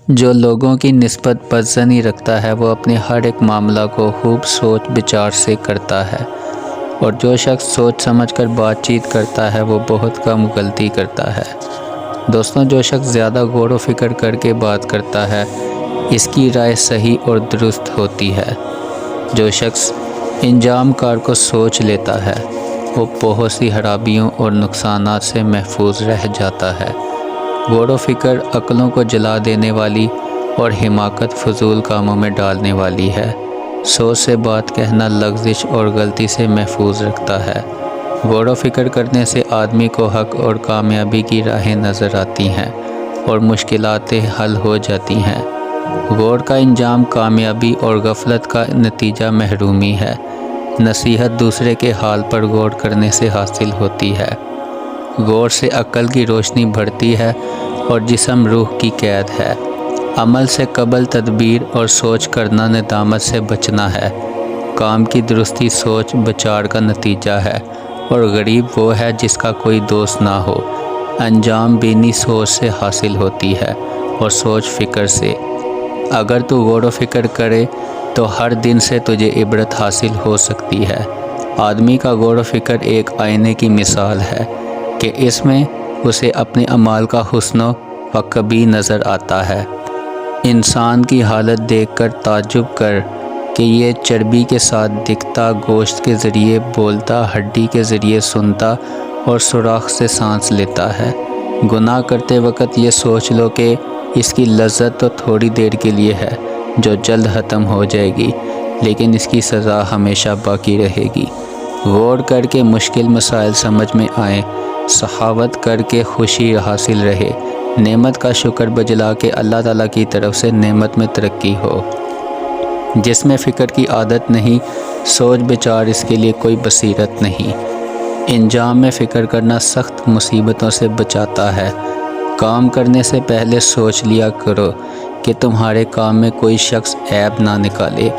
جو لوگوں کی نسبت بدظنی رکھتا ہے وہ اپنے ہر ایک معاملہ کو خوب سوچ بچار سے کرتا ہے، اور جو شخص سوچ سمجھ کر بات چیت کرتا ہے وہ بہت کم غلطی کرتا ہے۔ دوستوں، جو شخص زیادہ غور و فکر کر کے بات کرتا ہے اس کی رائے صحیح اور درست ہوتی ہے۔ جو شخص انجام کار کو سوچ لیتا ہے وہ بہت سی خرابیوں اور نقصانات سے محفوظ رہ جاتا ہے۔ غور و فکر عقلوں کو جلا دینے والی اور حماقت فضول کاموں میں ڈالنے والی ہے۔ سوچ سے بات کہنا لغزش اور غلطی سے محفوظ رکھتا ہے۔ غور و فکر کرنے سے آدمی کو حق اور کامیابی کی راہیں نظر آتی ہیں اور مشکلات حل ہو جاتی ہیں۔ غور کا انجام کامیابی اور غفلت کا نتیجہ محرومی ہے۔ نصیحت دوسرے کے حال پر غور کرنے سے حاصل ہوتی ہے۔ غور سے عقل کی روشنی بڑھتی ہے اور جسم روح کی قید ہے۔ عمل سے قبل تدبیر اور سوچ کرنا ندامت سے بچنا ہے۔ کام کی درستی سوچ بچار کا نتیجہ ہے، اور غریب وہ ہے جس کا کوئی دوست نہ ہو۔ انجام بینی سوچ سے حاصل ہوتی ہے اور سوچ فکر سے۔ اگر تو غور و فکر کرے تو ہر دن سے تجھے عبرت حاصل ہو سکتی ہے۔ آدمی کا غور و فکر ایک آئینے کی مثال ہے کہ اس میں اسے اپنے اعمال کا حسن و قبیح نظر آتا ہے۔ انسان کی حالت دیکھ کر تعجب کر کہ یہ چربی کے ساتھ دکھتا، گوشت کے ذریعے بولتا، ہڈی کے ذریعے سنتا اور سوراخ سے سانس لیتا ہے۔ گناہ کرتے وقت یہ سوچ لو کہ اس کی لذت تو تھوڑی دیر کے لیے ہے جو جلد ختم ہو جائے گی، لیکن اس کی سزا ہمیشہ باقی رہے گی۔ غور کر کے مشکل مسائل سمجھ میں آئیں، سخاوت کر کے خوشی حاصل رہے، نعمت کا شکر بجلا کے اللہ تعالیٰ کی طرف سے نعمت میں ترقی ہو۔ جس میں فکر کی عادت نہیں، سوچ بچار اس کے لیے کوئی بصیرت نہیں۔ انجام میں فکر کرنا سخت مصیبتوں سے بچاتا ہے۔ کام کرنے سے پہلے سوچ لیا کرو کہ تمہارے کام میں کوئی شخص عیب نہ نکالے۔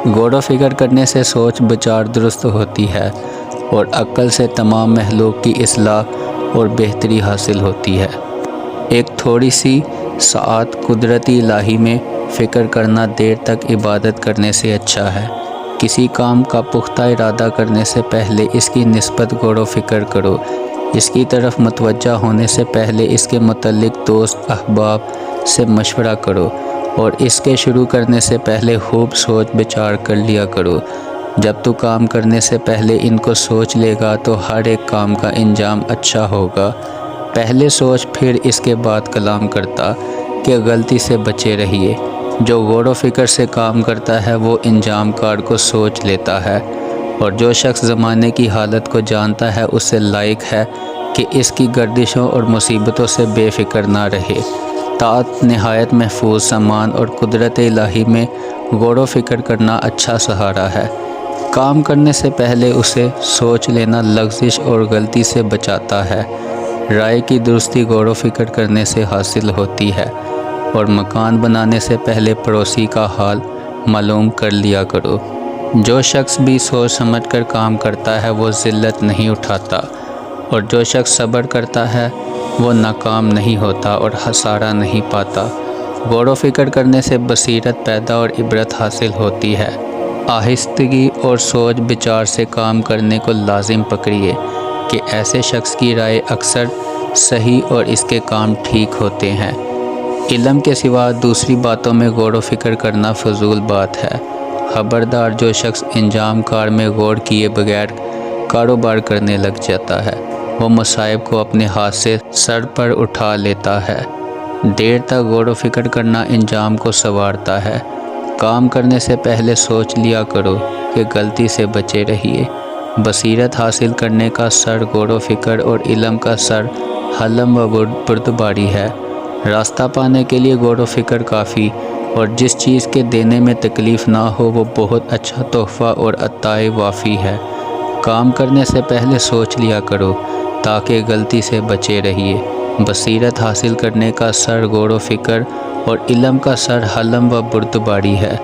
غور و فکر کرنے سے سوچ بچار درست ہوتی ہے اور عقل سے تمام مخلوق کی اصلاح اور بہتری حاصل ہوتی ہے۔ ایک تھوڑی سی ساعت قدرتی الہی میں فکر کرنا دیر تک عبادت کرنے سے اچھا ہے۔ کسی کام کا پختہ ارادہ کرنے سے پہلے اس کی نسبت غور و فکر کرو۔ اس کی طرف متوجہ ہونے سے پہلے اس کے متعلق دوست احباب سے مشورہ کرو، اور اس کے شروع کرنے سے پہلے خوب سوچ بچار کر لیا کرو۔ جب تو کام کرنے سے پہلے ان کو سوچ لے گا تو ہر ایک کام کا انجام اچھا ہوگا۔ پہلے سوچ پھر اس کے بعد کلام کرتا کہ غلطی سے بچے رہیے۔ جو غور و فکر سے کام کرتا ہے وہ انجام کار کو سوچ لیتا ہے، اور جو شخص زمانے کی حالت کو جانتا ہے اس سے لائق ہے کہ اس کی گردشوں اور مصیبتوں سے بے فکر نہ رہے۔ طاعت نہایت محفوظ سامان اور قدرت الہی میں غور و فکر کرنا اچھا سہارا ہے۔ کام کرنے سے پہلے اسے سوچ لینا لغزش اور غلطی سے بچاتا ہے۔ رائے کی درستی غور و فکر کرنے سے حاصل ہوتی ہے، اور مکان بنانے سے پہلے پڑوسی کا حال معلوم کر لیا کرو۔ جو شخص بھی سوچ سمجھ کر کام کرتا ہے وہ ذلت نہیں اٹھاتا، اور جو شخص صبر کرتا ہے وہ ناکام نہیں ہوتا اور خسارہ نہیں پاتا۔ غور و فکر کرنے سے بصیرت پیدا اور عبرت حاصل ہوتی ہے۔ آہستگی اور سوچ بچار سے کام کرنے کو لازم پکڑیے کہ ایسے شخص کی رائے اکثر صحیح اور اس کے کام ٹھیک ہوتے ہیں۔ علم کے سوا دوسری باتوں میں غور و فکر کرنا فضول بات ہے۔ خبردار، جو شخص انجام کار میں غور کیے بغیر کاروبار کرنے لگ جاتا ہے وہ مصائب کو اپنے ہاتھ سے سر پر اٹھا لیتا ہے۔ دیر تک غور و فکر کرنا انجام کو سنوارتا ہے۔ کام کرنے سے پہلے سوچ لیا کرو کہ غلطی سے بچے رہیے۔ بصیرت حاصل کرنے کا سر غور و فکر اور علم کا سر حلم و بردباری ہے۔ راستہ پانے کے لیے غور و فکر کافی، اور جس چیز کے دینے میں تکلیف نہ ہو وہ بہت اچھا تحفہ اور عطائے وافی ہے۔ کام کرنے سے پہلے سوچ لیا کرو تاکہ غلطی سے بچے رہیے۔ بصیرت حاصل کرنے کا سر غور و فکر اور علم کا سر حلم و بردباری ہے۔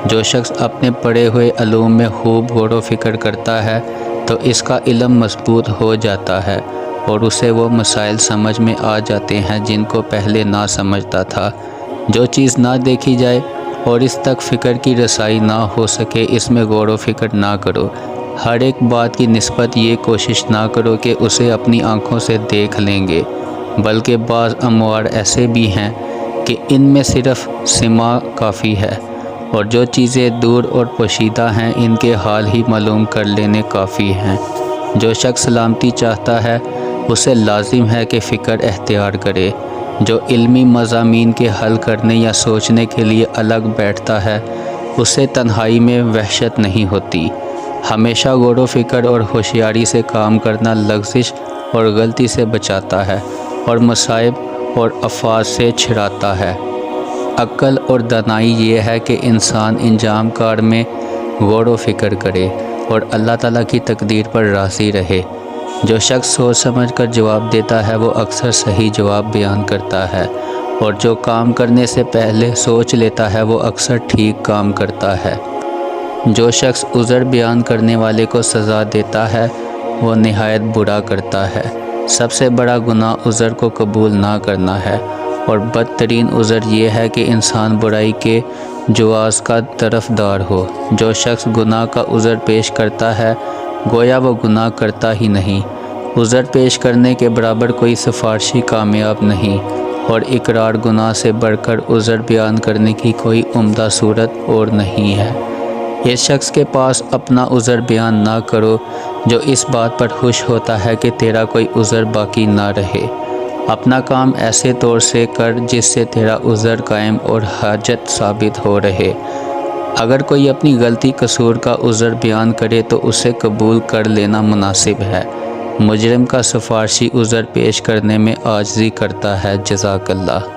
جو شخص اپنے پڑھے ہوئے علوم میں خوب غور و فکر کرتا ہے تو اس کا علم مضبوط ہو جاتا ہے، اور اسے وہ مسائل سمجھ میں آ جاتے ہیں جن کو پہلے نہ سمجھتا تھا۔ جو چیز نہ دیکھی جائے اور اس تک فکر کی رسائی نہ ہو سکے اس میں غور و فکر نہ کرو۔ ہر ایک بات کی نسبت یہ کوشش نہ کرو کہ اسے اپنی آنکھوں سے دیکھ لیں گے، بلکہ بعض امور ایسے بھی ہیں کہ ان میں صرف سماع کافی ہے، اور جو چیزیں دور اور پوشیدہ ہیں ان کے حال ہی معلوم کر لینے کافی ہیں۔ جو شخص سلامتی چاہتا ہے اسے لازم ہے کہ فکر اختیار کرے۔ جو علمی مضامین کے حل کرنے یا سوچنے کے لیے الگ بیٹھتا ہے اسے تنہائی میں وحشت نہیں ہوتی۔ ہمیشہ غور و فکر اور ہوشیاری سے کام کرنا لغزش اور غلطی سے بچاتا ہے اور مصائب اور آفات سے چھڑاتا ہے۔ عقل اور دانائی یہ ہے کہ انسان انجام کار میں غور و فکر کرے اور اللہ تعالیٰ کی تقدیر پر راضی رہے۔ جو شخص سوچ سمجھ کر جواب دیتا ہے وہ اکثر صحیح جواب بیان کرتا ہے، اور جو کام کرنے سے پہلے سوچ لیتا ہے وہ اکثر ٹھیک کام کرتا ہے۔ جو شخص عذر بیان کرنے والے کو سزا دیتا ہے وہ نہایت برا کرتا ہے۔ سب سے بڑا گناہ عذر کو قبول نہ کرنا ہے، اور بدترین عذر یہ ہے کہ انسان برائی کے جواز کا طرفدار ہو۔ جو شخص گناہ کا عذر پیش کرتا ہے گویا وہ گناہ کرتا ہی نہیں۔ عذر پیش کرنے کے برابر کوئی سفارشی کامیاب نہیں، اور اقرار گناہ سے بڑھ کر عذر بیان کرنے کی کوئی عمدہ صورت اور نہیں ہے۔ اس شخص کے پاس اپنا عذر بیان نہ کرو جو اس بات پر خوش ہوتا ہے کہ تیرا کوئی عذر باقی نہ رہے۔ اپنا کام ایسے طور سے کر جس سے تیرا عذر قائم اور حاجت ثابت ہو رہے۔ اگر کوئی اپنی غلطی قصور کا عذر بیان کرے تو اسے قبول کر لینا مناسب ہے۔ مجرم کا سفارشی عذر پیش کرنے میں عاجزی کرتا ہے۔ جزاک اللہ۔